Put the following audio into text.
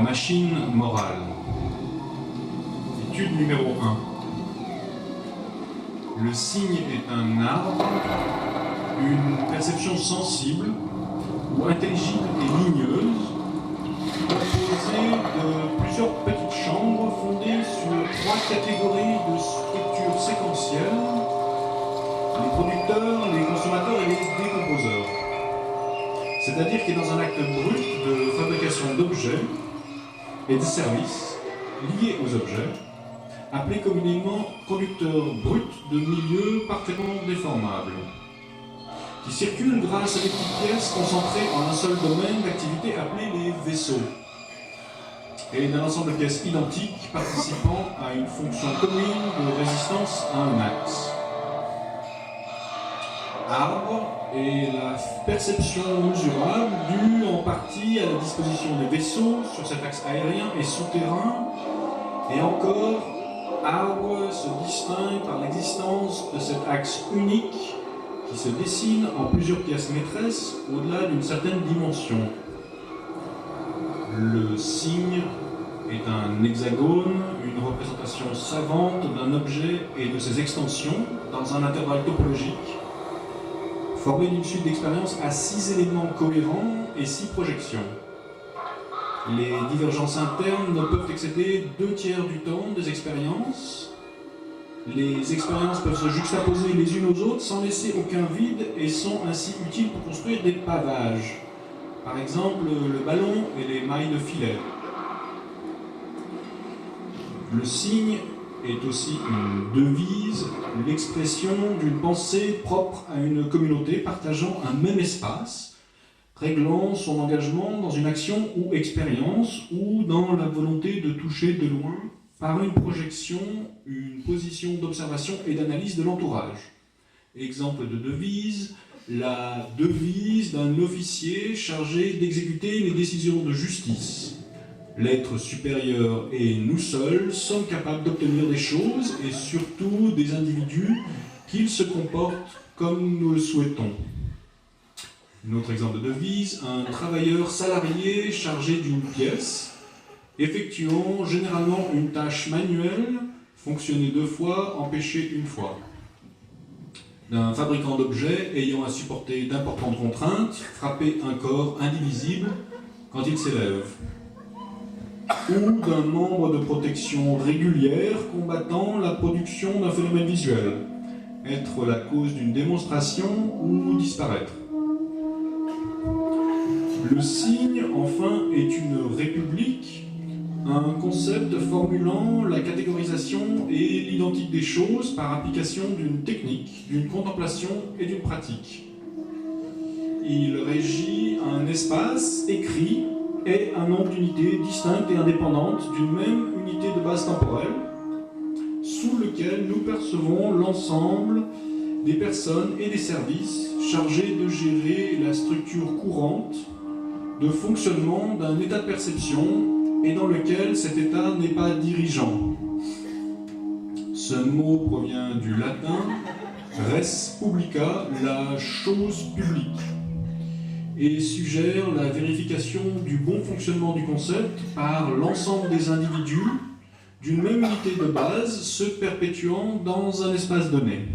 La machine morale. Étude numéro 1. Le signe est un arbre, une perception sensible ou intelligible et ligneuse, composée de plusieurs petites chambres fondées sur 3 catégories de structures séquentielles: les producteurs, les consommateurs et les décomposeurs. C'est-à-dire qu'il est dans un acte brut de fabrication d'objets et de services liés aux objets, appelés communément conducteurs bruts de milieux parfaitement déformables, qui circulent grâce à des petites pièces concentrées en un seul domaine d'activité appelé les vaisseaux, et d'un ensemble de pièces identiques participant à une fonction commune de résistance à un axe. Arbre est la perception mesurable due en partie à la disposition des vaisseaux sur cet axe aérien et souterrain, et encore, arbre se distingue par l'existence de cet axe unique qui se dessine en plusieurs pièces maîtresses au-delà d'une certaine dimension. Le signe est un hexagone, une représentation savante d'un objet et de ses extensions dans un intervalle topologique, formé d'une suite d'expériences à 6 éléments cohérents et 6 projections. Les divergences internes ne peuvent excéder 2/3 du temps des expériences. Les expériences peuvent se juxtaposer les unes aux autres sans laisser aucun vide et sont ainsi utiles pour construire des pavages. Par exemple, le ballon et les mailles de filet. Le signe est aussi une devise, l'expression d'une pensée propre à une communauté partageant un même espace, réglant son engagement dans une action ou expérience ou dans la volonté de toucher de loin par une projection, une position d'observation et d'analyse de l'entourage. Exemple de devise, la devise d'un officier chargé d'exécuter les décisions de justice. L'être supérieur et nous seuls sommes capables d'obtenir des choses et surtout des individus qu'ils se comportent comme nous le souhaitons. Un autre exemple de devise, un travailleur salarié chargé d'une pièce, effectuant généralement une tâche manuelle, fonctionner 2 fois, empêcher 1 fois. D'un fabricant d'objets ayant à supporter d'importantes contraintes, frapper un corps indivisible quand il s'élève. Ou d'un membre de protection régulière combattant la production d'un phénomène visuel, être la cause d'une démonstration ou disparaître. Le signe, enfin, est une république, un concept formulant la catégorisation et l'identique des choses par application d'une technique, d'une contemplation et d'une pratique. Il régit un espace écrit et un nombre d'unités distinctes et indépendantes d'une même unité de base temporelle, sous lequel nous percevons l'ensemble des personnes et des services chargés de gérer la structure courante de fonctionnement d'un état de perception et dans lequel cet état n'est pas dirigeant. Ce mot provient du latin res publica, la chose publique, et suggère la vérification du bon fonctionnement du concept par l'ensemble des individus d'une même unité de base se perpétuant dans un espace donné.